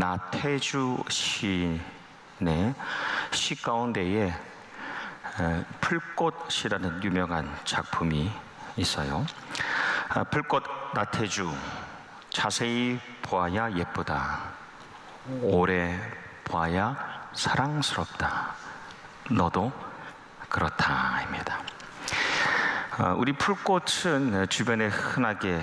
나태주 시인의 시 가운데에 풀꽃이라는 유명한 작품이 있어요. 풀꽃 나태주, 자세히 보아야 예쁘다, 오래 보아야 사랑스럽다, 너도 그렇다입니다. 우리 풀꽃은 주변에 흔하게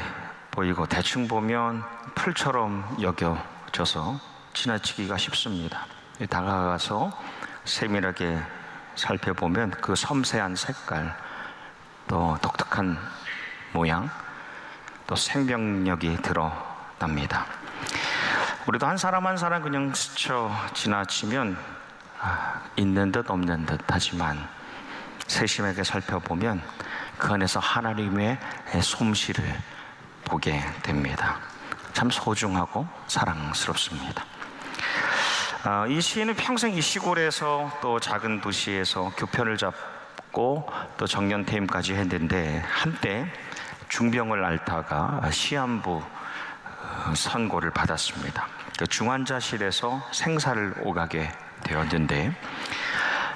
보이고 대충 보면 풀처럼 여겨져서 지나치기가 쉽습니다. 다가가서 세밀하게 살펴보면 그 섬세한 색깔, 또 독특한 모양, 또 생명력이 드러납니다. 우리도 한 사람 한 사람 그냥 스쳐 지나치면 있는 듯 없는 듯 하지만 세심하게 살펴보면 그 안에서 하나님의 솜씨를 보게 됩니다. 참 소중하고 사랑스럽습니다. 이 시인은 평생 이 시골에서 또 작은 도시에서 교편을 잡고 또 정년퇴임까지 했는데 한때 중병을 앓다가 시한부 선고를 받았습니다. 그 중환자실에서 생사를 오가게 되었는데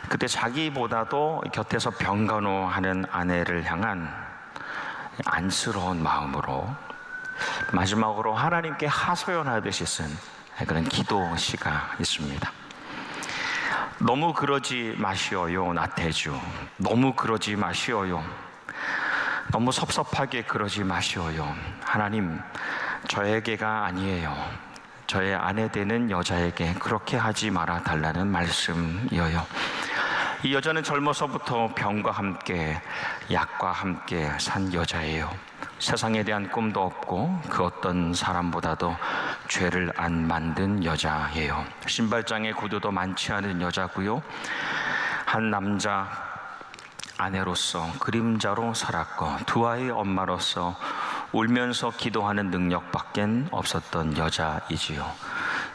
그때 자기보다도 곁에서 병간호하는 아내를 향한 안쓰러운 마음으로 마지막으로 하나님께 하소연하듯이 쓴 그런 기도시가 있습니다. 너무 그러지 마시어요, 나태주. 너무 그러지 마시어요. 너무 섭섭하게 그러지 마시어요. 하나님, 저에게가 아니에요. 저의 아내 되는 여자에게 그렇게 하지 말아 달라는 말씀이에요. 이 여자는 젊어서부터 병과 함께 약과 함께 산 여자예요. 세상에 대한 꿈도 없고 그 어떤 사람보다도 죄를 안 만든 여자예요. 신발장에 구두도 많지 않은 여자고요. 한 남자 아내로서 그림자로 살았고 두 아이의 엄마로서 울면서 기도하는 능력밖엔 없었던 여자이지요.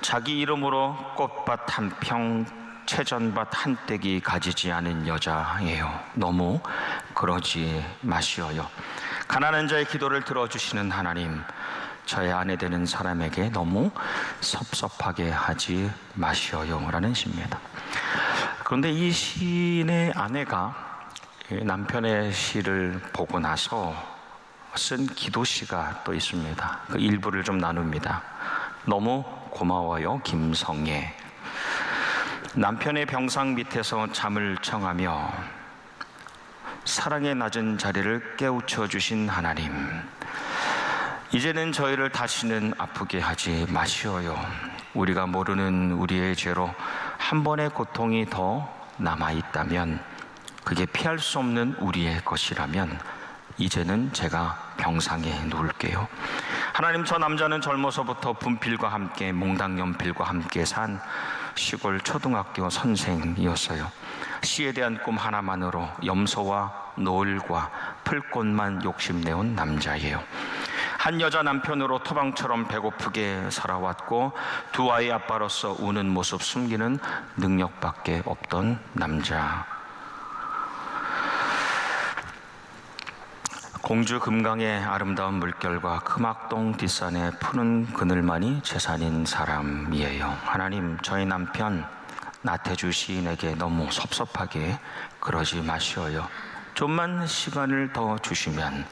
자기 이름으로 꽃밭 한 평, 채전밭 한 떼기 가지지 않은 여자예요. 너무 그러지 마시어요. 가난한 자의 기도를 들어주시는 하나님, 저의 아내 되는 사람에게 너무 섭섭하게 하지 마시어요 라는 시입니다. 그런데 이 시인의 아내가 남편의 시를 보고 나서 쓴 기도시가 또 있습니다. 그 일부를 좀 나눕니다. 너무 고마워요, 김성애. 남편의 병상 밑에서 잠을 청하며 사랑의 낮은 자리를 깨우쳐 주신 하나님, 이제는 저희를 다시는 아프게 하지 마시어요. 우리가 모르는 우리의 죄로 한 번의 고통이 더 남아있다면, 그게 피할 수 없는 우리의 것이라면 이제는 제가 병상에 누울게요. 하나님, 저 남자는 젊어서부터 분필과 함께 몽당연필과 함께 산 시골 초등학교 선생이었어요. 시에 대한 꿈 하나만으로 염소와 노을과 풀꽃만 욕심내온 남자예요. 한 여자 남편으로 토방처럼 배고프게 살아왔고 두 아이 아빠로서 우는 모습 숨기는 능력밖에 없던 남자. 공주 금강의 아름다운 물결과 금악동 뒷산의 푸른 그늘만이 재산인 사람이에요. 하나님, 저희 남편 나태주 시인에게 너무 섭섭하게 그러지 마시어요. 좀만 시간을 더 주시면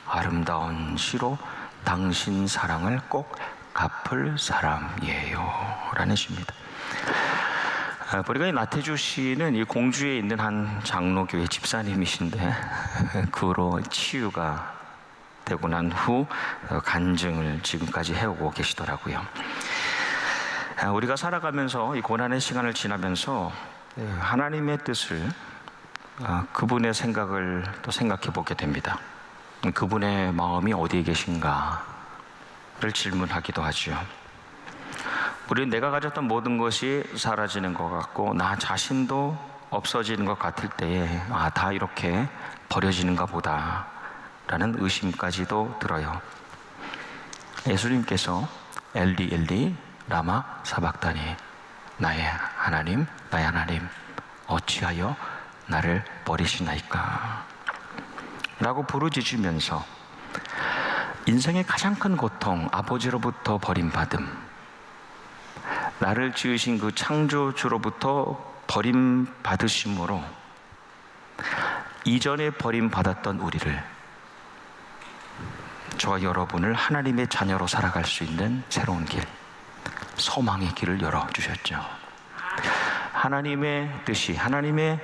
아름다운 시로 당신 사랑을 꼭 갚을 사람이에요 라는 시입니다. 보니까 이 나태주 씨는 이 공주에 있는 한 장로교회 집사님이신데 그 후로 치유가 되고 난 후 간증을 지금까지 해오고 계시더라고요. 우리가 살아가면서 이 고난의 시간을 지나면서 하나님의 뜻을, 그분의 생각을 또 생각해 보게 됩니다. 그분의 마음이 어디에 계신가를 질문하기도 하죠. 우리는 내가 가졌던 모든 것이 사라지는 것 같고 나 자신도 없어지는 것 같을 때에 다 이렇게 버려지는가 보다 라는 의심까지도 들어요. 예수님께서 엘리 엘리 라마 사박다니, 나의 하나님 어찌하여 나를 버리시나이까 라고 부르짖으면서 인생의 가장 큰 고통, 아버지로부터 버림받음, 나를 지으신 그 창조주로부터 버림받으심으로 이전에 버림받았던 우리를, 저와 여러분을 하나님의 자녀로 살아갈 수 있는 새로운 길, 소망의 길을 열어주셨죠. 하나님의 뜻이, 하나님의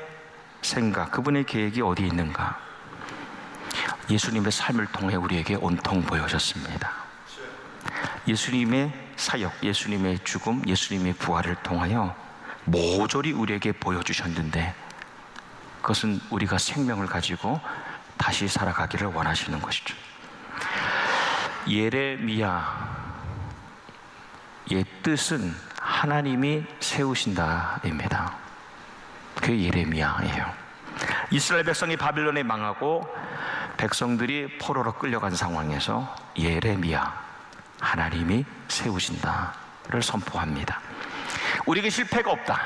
생각, 그분의 계획이 어디 있는가? 예수님의 삶을 통해 우리에게 온통 보여줬습니다. 예수님의 사역, 예수님의 죽음, 예수님의 부활을 통하여 모조리 우리에게 보여주셨는데, 그것은 우리가 생명을 가지고 다시 살아가기를 원하시는 것이죠. 예레미야의 뜻은 하나님이 세우신다입니다. 그게 예레미야예요. 이스라엘 백성이 바빌론에 망하고 백성들이 포로로 끌려간 상황에서 예레미야, 하나님이 세우신다를 선포합니다. 우리에게 실패가 없다.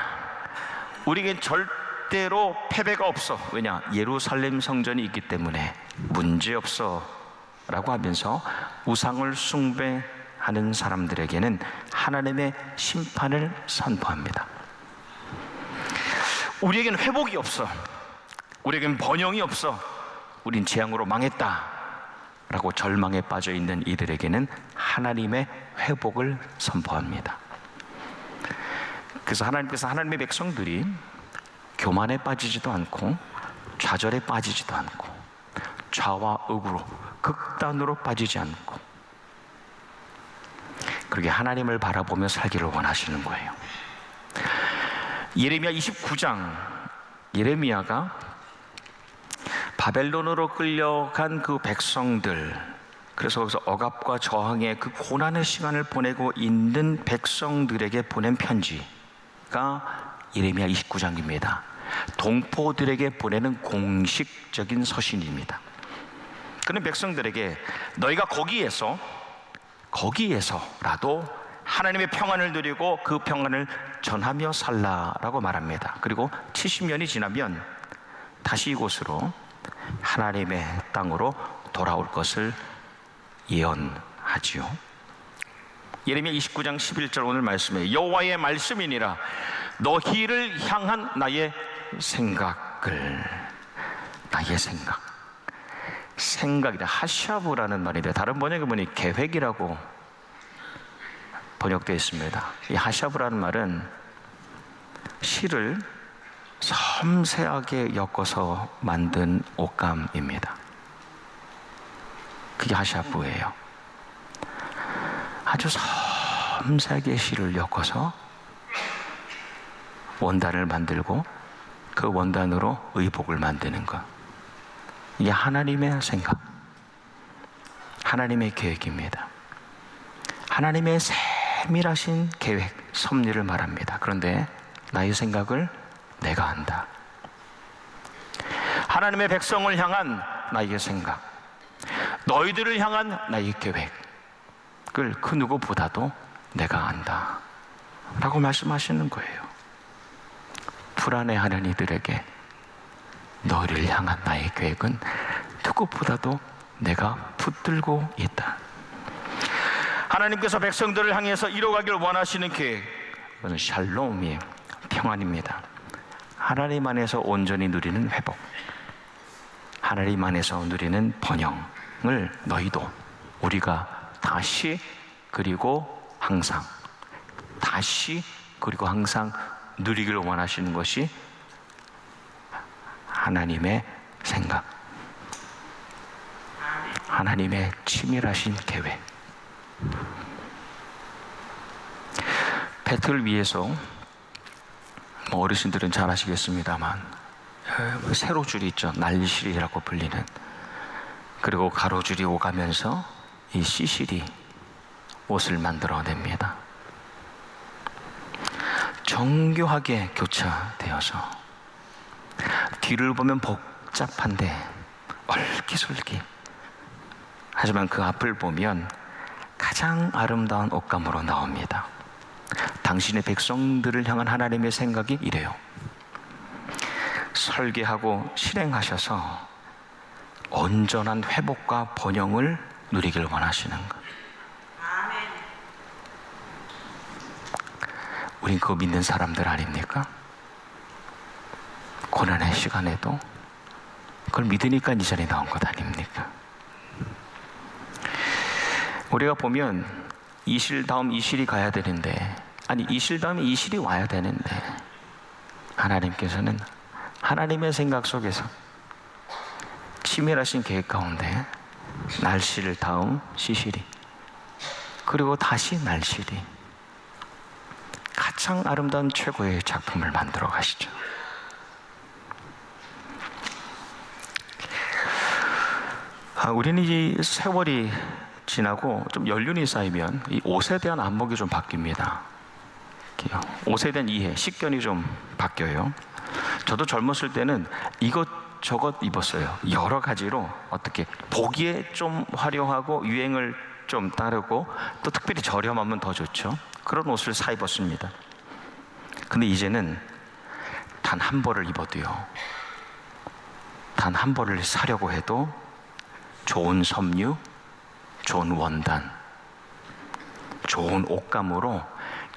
우리에겐 절대로 패배가 없어. 왜냐? 예루살렘 성전이 있기 때문에 문제없어 라고 하면서 우상을 숭배하는 사람들에게는 하나님의 심판을 선포합니다. 우리에겐 회복이 없어. 우리에겐 번영이 없어. 우린 재앙으로 망했다 라고 절망에 빠져 있는 이들에게는 하나님의 회복을 선포합니다. 그래서 하나님께서 하나님의 백성들이 교만에 빠지지도 않고 좌절에 빠지지도 않고 좌와 극으로, 극단으로 빠지지 않고 그렇게 하나님을 바라보며 살기를 원하시는 거예요. 예레미야 29장, 예레미야가 바벨론으로 끌려간 그 백성들, 그래서 거기서 억압과 저항의 그 고난의 시간을 보내고 있는 백성들에게 보낸 편지가 예레미야 29장입니다. 동포들에게 보내는 공식적인 서신입니다. 그는 백성들에게 너희가 거기에서라도 하나님의 평안을 누리고 그 평안을 전하며 살라라고 말합니다. 그리고 70년이 지나면 다시 이곳으로 하나님의 땅으로 돌아올 것을 예언하지요. 예레미야 29장 11절 오늘 말씀에 여호와의 말씀이니라 너희를 향한 나의 생각이다. 하샤브라는 말인데 다른 번역에 보니 계획이라고 번역되어 있습니다. 이 하샤브라는 말은 실을 섬세하게 엮어서 만든 옷감입니다. 그게 하샤브예요. 아주 섬세하게 실을 엮어서 원단을 만들고 그 원단으로 의복을 만드는 것. 이게 하나님의 생각, 하나님의 계획입니다. 하나님의 세밀하신 계획, 섭리를 말합니다. 그런데 나의 생각을 내가 안다. 하나님의 백성을 향한 나의 생각, 너희들을 향한 나의 계획을 그 누구보다도 내가 안다 라고 말씀하시는 거예요. 불안해하는 이들에게 너희를 향한 나의 계획은 누구보다도 내가 붙들고 있다. 하나님께서 백성들을 향해서 이뤄가기를 원하시는 계획, 그것은 샬롬이에요. 평안입니다. 하나님 안에서 온전히 누리는 회복, 하나님 안에서 누리는 번영을 너희도, 우리가 다시 그리고 항상 누리기를 원하시는 것이 하나님의 생각, 하나님의 치밀하신 계획. 배틀을 위해서 어르신들은 잘 아시겠습니다만 세로줄이 있죠. 난리실이라고 불리는. 그리고 가로줄이 오가면서 이 시실이 옷을 만들어냅니다. 정교하게 교차되어서 뒤를 보면 복잡한데 얼기설기, 하지만 그 앞을 보면 가장 아름다운 옷감으로 나옵니다. 당신의 백성들을 향한 하나님의 생각이 이래요. 설계하고 실행하셔서 온전한 회복과 번영을 누리길 원하시는 것. 우린 그거 믿는 사람들 아닙니까? 고난의 시간에도 그걸 믿으니까 이 자리에 나온 것 아닙니까? 우리가 보면 이 실 다음 이 실이 가야 되는데, 아니 이 실 다음에 이 실이 와야 되는데, 하나님께서는 하나님의 생각 속에서 치밀하신 계획 가운데 날실 다음 시실이, 그리고 다시 날실이 가장 아름다운 최고의 작품을 만들어 가시죠. 우리는 이 세월이 지나고 좀 연륜이 쌓이면 이 옷에 대한 안목이 좀 바뀝니다. 옷에 대한 이해, 식견이 좀 바뀌어요. 저도 젊었을 때는 이것저것 입었어요. 여러 가지로 어떻게 보기에 좀 화려하고 유행을 좀 따르고 또 특별히 저렴하면 더 좋죠. 그런 옷을 사 입었습니다. 근데 이제는 단 한 벌을 입어도요, 단 한 벌을 사려고 해도 좋은 섬유, 좋은 원단, 좋은 옷감으로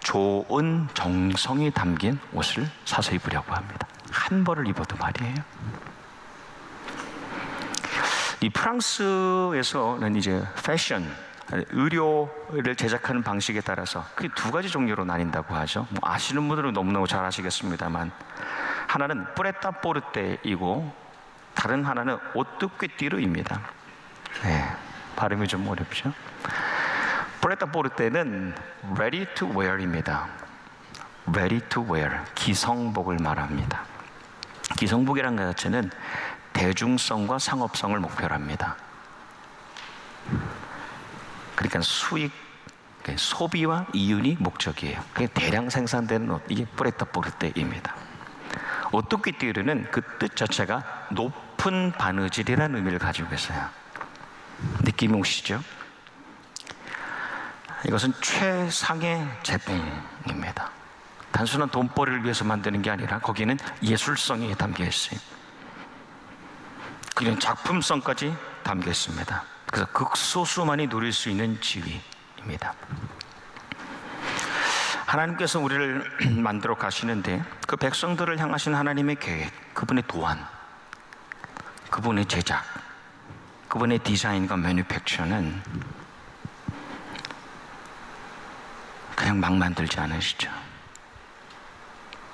좋은 정성이 담긴 옷을 사서 입으려고 합니다. 한 벌을 입어도 말이에요. 이 프랑스에서는 이제 패션, 의료를 제작하는 방식에 따라서 그게 두 가지 종류로 나뉜다고 하죠. 아시는 분들은 너무너무 잘 아시겠습니다만, 하나는 프레타포르테이고 다른 하나는 오뚜퀴띠르입니다. 네, 발음이 좀 어렵죠. 프레타포르테는 ready to wear입니다. ready to wear, 기성복을 말합니다. 기성복이라는 것 자체는 대중성과 상업성을 목표로 합니다. 그러니까 수익, 소비와 이윤이 목적이에요. 그게 대량 생산되는 옷, 이게 프레타포르테입니다. 오뚜퀴띠르는 그 뜻 자체가 높은 바느질이라는 의미를 가지고 있어요. 느낌이 오시죠? 이것은 최상의 제품입니다. 단순한 돈벌이를 위해서 만드는 게 아니라 거기에는 예술성이 담겨 있어요. 그냥 작품성까지 담겨 있습니다. 그래서 극소수만이 누릴 수 있는 지위입니다. 하나님께서 우리를 만들어 가시는데 그 백성들을 향하신 하나님의 계획, 그분의 도안, 그분의 제작, 그분의 디자인과 매니팩처는 그냥 막 만들지 않으시죠.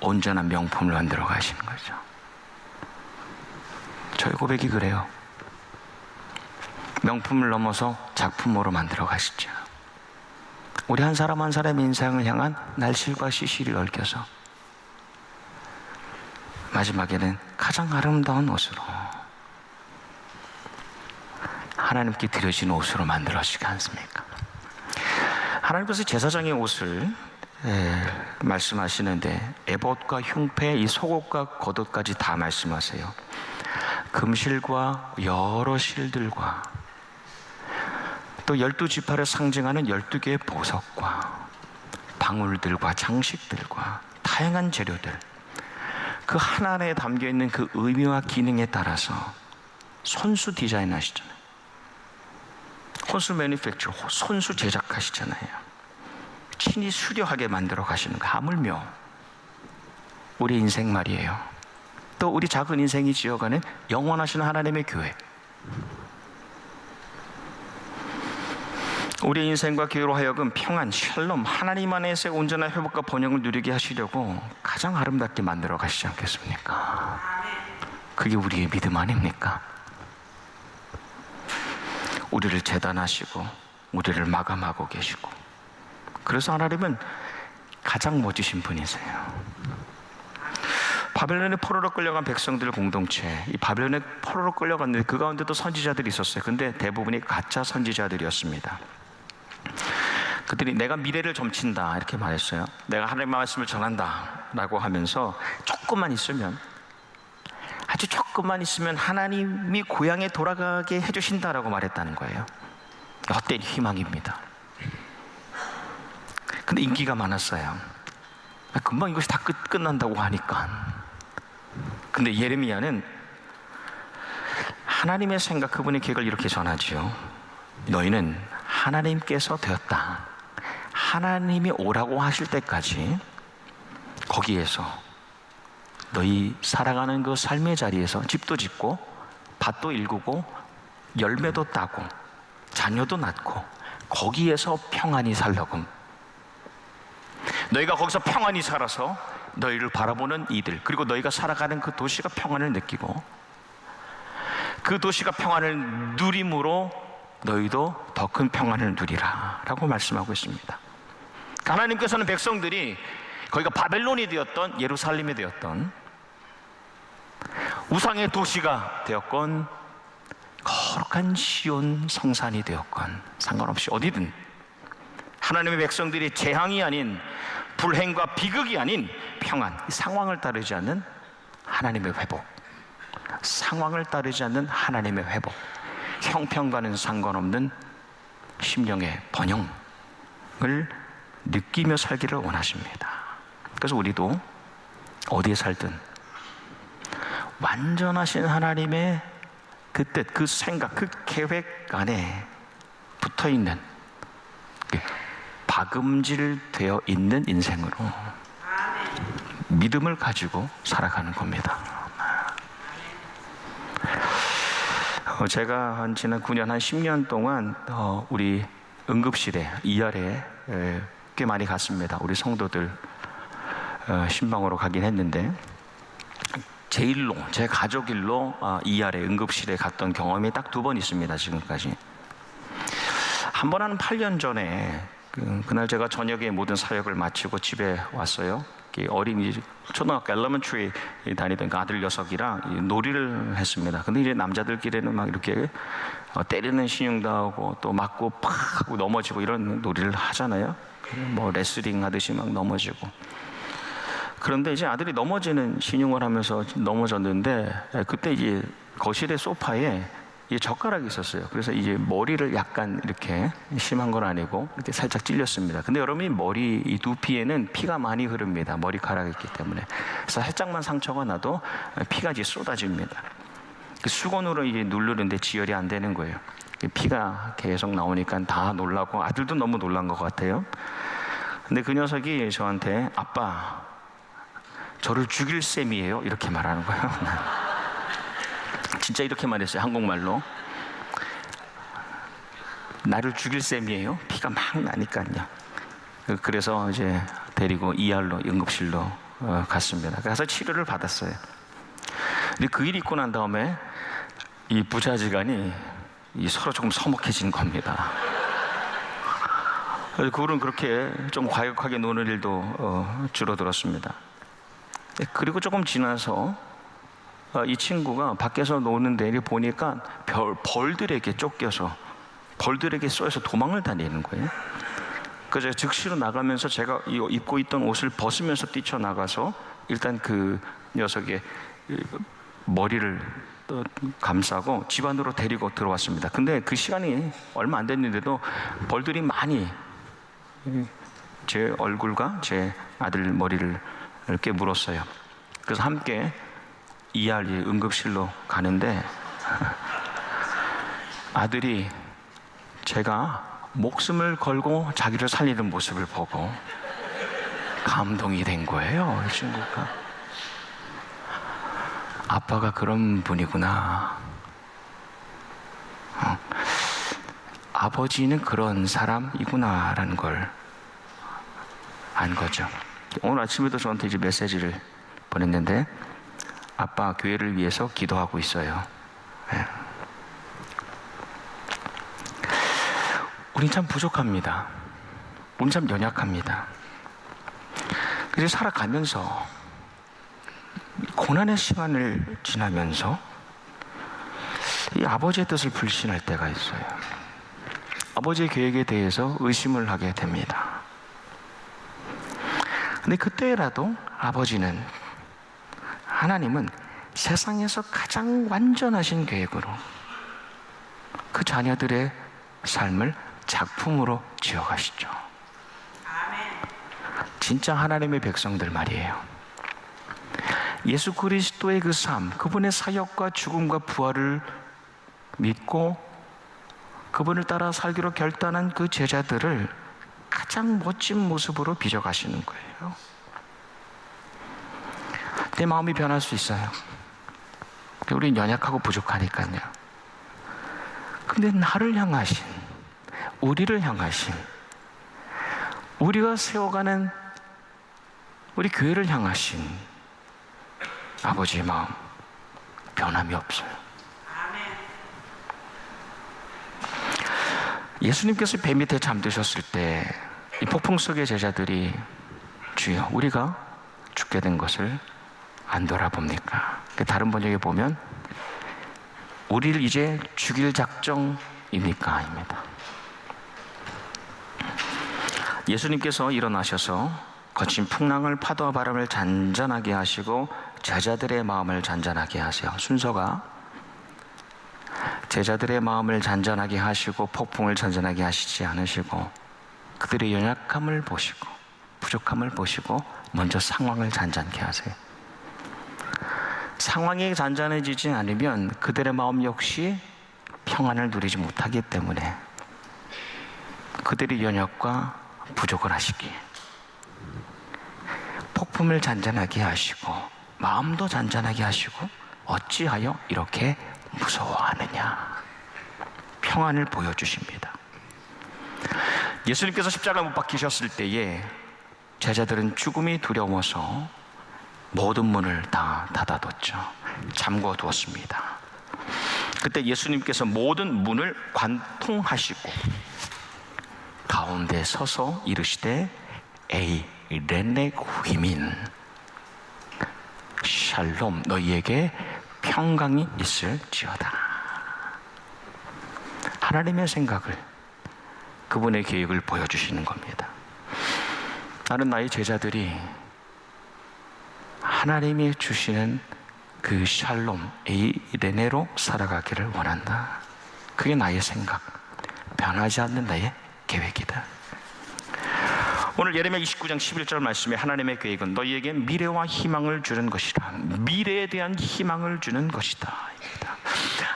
온전한 명품을 만들어 가시는 거죠. 저희 고백이 그래요. 명품을 넘어서 작품으로 만들어 가시죠. 우리 한 사람 한 사람의 인생을 향한 날실과 시실이 얽혀서 마지막에는 가장 아름다운 옷으로, 하나님께 드려진 옷으로 만들어지지 않습니까? 하나님께서 제사장의 옷을 말씀하시는데 에봇과 흉패, 이 속옷과 겉옷까지 다 말씀하세요. 금실과 여러 실들과 또 12지파를 상징하는 12개의 보석과 방울들과 장식들과 다양한 재료들, 그 하나하나에 담겨있는 그 의미와 기능에 따라서 손수 디자인 하시잖아요. 손수 매니팩처, 손수 제작하시잖아요. 친히 수려하게 만들어 가시는 거. 하물며 우리 인생 말이에요. 또 우리 작은 인생이 지어가는 영원하신 하나님의 교회, 우리 인생과 교회로 하여금 평안, 샬롬, 하나님 안에서의 온전한 회복과 번영을 누리게 하시려고 가장 아름답게 만들어 가시지 않겠습니까? 그게 우리의 믿음 아닙니까? 우리를 재단하시고 우리를 마감하고 계시고, 그래서 하나님은 가장 멋지신 분이세요. 바벨론의 포로로 끌려간 백성들 공동체, 이 바벨론에 포로로 끌려갔는데 그 가운데도 선지자들이 있었어요. 근데 대부분이 가짜 선지자들이었습니다. 그들이 내가 미래를 점친다 이렇게 말했어요. 내가 하나님의 말씀을 전한다 라고 하면서 조금만 있으면, 아주 조금만 있으면 하나님이 고향에 돌아가게 해주신다라고 말했다는 거예요. 헛된 희망입니다. 근데 인기가 많았어요. 금방 이것이 다 끝난다고 하니까. 근데 예레미야는 하나님의 생각, 그분의 계획을 이렇게 전하지요. 너희는 하나님께서 되었다. 하나님이 오라고 하실 때까지 거기에서 너희 살아가는 그 삶의 자리에서 집도 짓고 밭도 일구고 열매도 따고 자녀도 낳고 거기에서 평안히 살라고. 너희가 거기서 평안히 살아서 너희를 바라보는 이들, 그리고 너희가 살아가는 그 도시가 평안을 느끼고 그 도시가 평안을 누림으로 너희도 더 큰 평안을 누리라 라고 말씀하고 있습니다. 하나님께서는 백성들이 거기가 바벨론이 되었던 예루살렘이 되었던 우상의 도시가 되었건 거룩한 시온 성산이 되었건 상관없이 어디든 하나님의 백성들이 재앙이 아닌 불행과 비극이 아닌 평안, 상황을 따르지 않는 하나님의 회복, 상황을 따르지 않는 하나님의 회복, 형편과는 상관없는 심령의 번영을 느끼며 살기를 원하십니다. 그래서 우리도 어디에 살든 완전하신 하나님의 그 뜻, 그 생각, 그 계획 안에 붙어있는 박음질되어 있는 인생으로 믿음을 가지고 살아가는 겁니다. 제가 지난 9년, 한 10년 동안 우리 응급실에, ER에 꽤 많이 갔습니다. 우리 성도들 신방으로 가긴 했는데 제 일로, 제 가족 일로 ER에 응급실에 갔던 경험이 딱 2번 있습니다. 지금까지. 한 번은 8년 전에 그날 제가 저녁에 모든 사역을 마치고 집에 왔어요. 어린이 초등학교 엘러먼트리 다니던 그 아들 녀석이랑 놀이를 했습니다. 근데 이제 남자들끼리는 막 이렇게 때리는 신용도 하고 또 맞고 팍 하고 넘어지고 이런 놀이를 하잖아요. 뭐 레슬링 하듯이 막 넘어지고. 그런데 이제 아들이 넘어지는 신용을 하면서 넘어졌는데 그때 이제 거실의 소파에 이 젓가락이 있었어요. 그래서 이제 머리를 약간 이렇게 심한 건 아니고 이렇게 살짝 찔렸습니다. 근데 여러분이 머리 이 두피에는 피가 많이 흐릅니다. 머리카락이 있기 때문에. 그래서 살짝만 상처가 나도 피가 이제 쏟아집니다. 그 수건으로 이제 누르는데 지혈이 안 되는 거예요. 피가 계속 나오니까 다 놀라고 아들도 너무 놀란 것 같아요. 근데 그 녀석이 저한테 아빠 저를 죽일 셈이에요 이렇게 말하는 거예요. 진짜 이렇게 말했어요. 한국말로. 나를 죽일 셈이에요. 피가 막 나니까요. 그래서 이제 데리고 ER로 응급실로 갔습니다. 가서 치료를 받았어요. 근데 그 일 있고 난 다음에 이 부자지간이 서로 조금 서먹해진 겁니다. 그 후로는 그렇게 좀 과격하게 노는 일도 줄어들었습니다. 그리고 조금 지나서 이 친구가 밖에서 노는데 보니까 벌들에게 쫓겨서 벌들에게 쏘여서 도망을 다니는 거예요. 그래서 제가 즉시로 나가면서 제가 입고 있던 옷을 벗으면서 뛰쳐나가서 일단 그 녀석의 머리를 감싸고 집 안으로 데리고 들어왔습니다. 근데 그 시간이 얼마 안 됐는데도 벌들이 많이 제 얼굴과 제 아들 머리를 이렇게 물었어요. 그래서 함께 ER 응급실로 가는데 아들이 제가 목숨을 걸고 자기를 살리는 모습을 보고 감동이 된 거예요. 이 친구가. 아빠가 그런 분이구나. 아버지는 그런 사람이구나라는 걸 안 거죠. 오늘 아침에도 저한테 이제 메시지를 보냈는데 아빠 교회를 위해서 기도하고 있어요. 네. 우린 참 부족합니다. 우린 참 연약합니다. 그래서 살아가면서 고난의 시간을 지나면서 이 아버지의 뜻을 불신할 때가 있어요. 아버지의 계획에 대해서 의심을 하게 됩니다. 근데 그때라도 하나님은 세상에서 가장 완전하신 계획으로 그 자녀들의 삶을 작품으로 지어가시죠. 진짜 하나님의 백성들 말이에요. 예수 그리스도의 그 삶, 그분의 사역과 죽음과 부활을 믿고 그분을 따라 살기로 결단한 그 제자들을 가장 멋진 모습으로 빚어가시는 거예요. 내 마음이 변할 수 있어요. 우리는 연약하고 부족하니까요. 근데 나를 향하신, 우리를 향하신, 우리가 세워가는 우리 교회를 향하신 아버지의 마음, 변함이 없어요. 예수님께서 배 밑에 잠드셨을 때 이 폭풍 속의 제자들이 주여 우리가 죽게 된 것을 안 돌아봅니까? 다른 번역에 보면 우리를 이제 죽일 작정입니까? 입니다. 예수님께서 일어나셔서 거친 풍랑을 파도와 바람을 잔잔하게 하시고 제자들의 마음을 잔잔하게 하세요. 순서가 제자들의 마음을 잔잔하게 하시고 폭풍을 잔잔하게 하시지 않으시고 그들의 연약함을 보시고 부족함을 보시고 먼저 상황을 잔잔케 하세요. 상황이 잔잔해지지 않으면 그들의 마음 역시 평안을 누리지 못하기 때문에 그들의 연약과 부족을 하시기에 폭풍을 잔잔하게 하시고 마음도 잔잔하게 하시고 어찌하여 이렇게 무서워하느냐, 평안을 보여주십니다. 예수님께서 십자가에 못 박히셨을 때에 제자들은 죽음이 두려워서 모든 문을 다 닫아뒀죠. 잠궈두었습니다. 그때 예수님께서 모든 문을 관통하시고 가운데 서서 이르시되 에이 레네 후이민 샬롬 너희에게 평강이 있을지어다. 하나님의 생각을, 그분의 계획을 보여주시는 겁니다. 나는 나의 제자들이 하나님이 주시는 그 샬롬, 에이레네로 살아가기를 원한다. 그게 나의 생각, 변하지 않는 나의 계획이다. 오늘 예레미야 29장 11절 말씀에 하나님의 계획은 너희에게 미래와 희망을 주는 것이다. 미래에 대한 희망을 주는 것이다.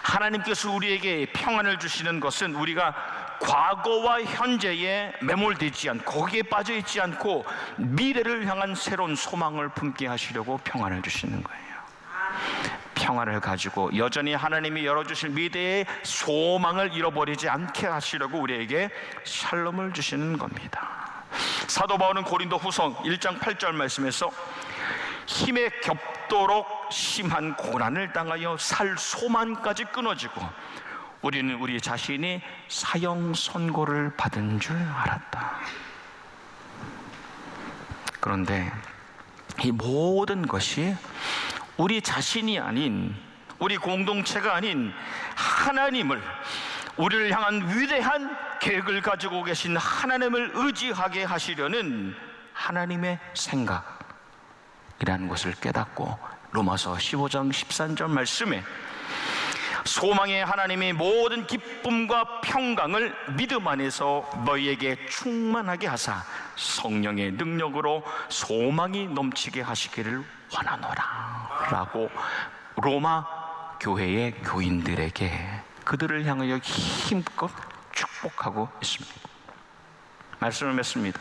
하나님께서 우리에게 평안을 주시는 것은 우리가 과거와 현재에 매몰되지 않고 거기에 빠져있지 않고 미래를 향한 새로운 소망을 품게 하시려고 평안을 주시는 거예요. 평안을 가지고 여전히 하나님이 열어주실 미래의 소망을 잃어버리지 않게 하시려고 우리에게 샬롬을 주시는 겁니다. 사도 바울은 고린도 후서 1장 8절 말씀에서 힘에 겹도록 심한 고난을 당하여 살 소망까지 끊어지고 우리는 우리 자신이 사형 선고를 받은 줄 알았다. 그런데 이 모든 것이 우리 자신이 아닌, 우리 공동체가 아닌 하나님을, 우리를 향한 위대한 계획을 가지고 계신 하나님을 의지하게 하시려는 하나님의 생각이라는 것을 깨닫고 로마서 15장 13절 말씀에 소망의 하나님이 모든 기쁨과 평강을 믿음 안에서 너희에게 충만하게 하사 성령의 능력으로 소망이 넘치게 하시기를 원하노라 라고 로마 교회의 교인들에게 그들을 향하여 힘껏 축복하고 있습니다. 말씀을 맺습니다.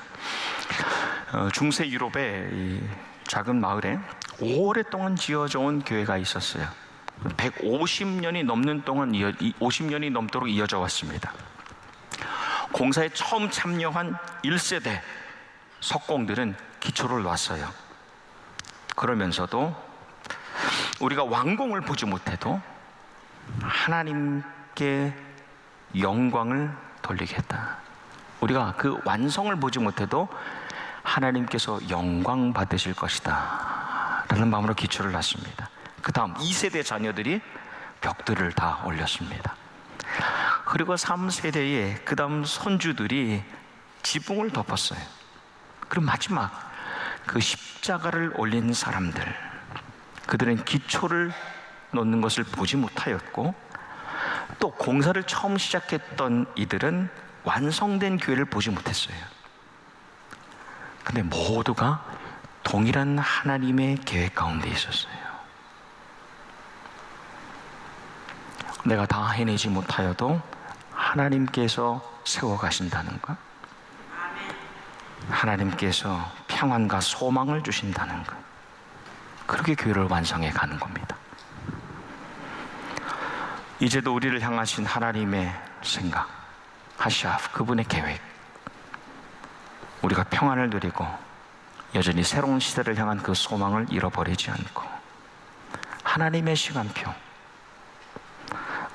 중세 유럽의 작은 마을에 오랫동안 지어져 온 교회가 있었어요. 150년이 넘는 동안 50년이 넘도록 이어져 왔습니다. 공사에 처음 참여한 1세대 석공들은 기초를 놨어요. 그러면서도 우리가 완공을 보지 못해도 하나님께 영광을 돌리겠다. 우리가 그 완성을 보지 못해도 하나님께서 영광 받으실 것이다 라는 마음으로 기초를 놨습니다. 그 다음 2세대 자녀들이 벽들을 다 올렸습니다. 그리고 3세대의 그 다음 손주들이 지붕을 덮었어요. 그리고 마지막 그 십자가를 올린 사람들, 그들은 기초를 놓는 것을 보지 못하였고 또 공사를 처음 시작했던 이들은 완성된 교회를 보지 못했어요. 근데 모두가 동일한 하나님의 계획 가운데 있었어요. 내가 다 해내지 못하여도 하나님께서 세워가신다는 것, 하나님께서 평안과 소망을 주신다는 것, 그렇게 교회를 완성해 가는 겁니다. 이제도 우리를 향하신 하나님의 생각, 하샤프, 그분의 계획, 우리가 평안을 누리고 여전히 새로운 시대를 향한 그 소망을 잃어버리지 않고 하나님의 시간표,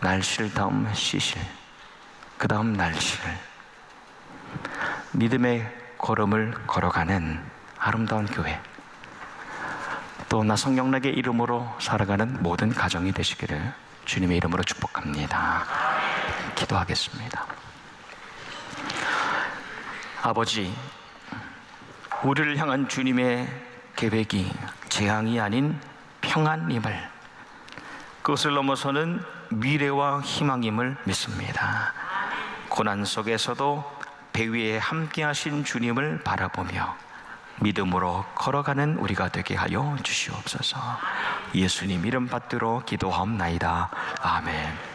날실 다음 시실, 그 다음 날실, 믿음의 걸음을 걸어가는 아름다운 교회, 또 나성경락의 이름으로 살아가는 모든 가정이 되시기를 주님의 이름으로 축복합니다. 기도하겠습니다. 아버지, 우리를 향한 주님의 계획이 재앙이 아닌 평안임을, 그것을 넘어서는 미래와 희망임을 믿습니다. 고난 속에서도 배 위에 함께 하신 주님을 바라보며 믿음으로 걸어가는 우리가 되게 하여 주시옵소서. 예수님 이름 받들어 기도하옵나이다. 아멘.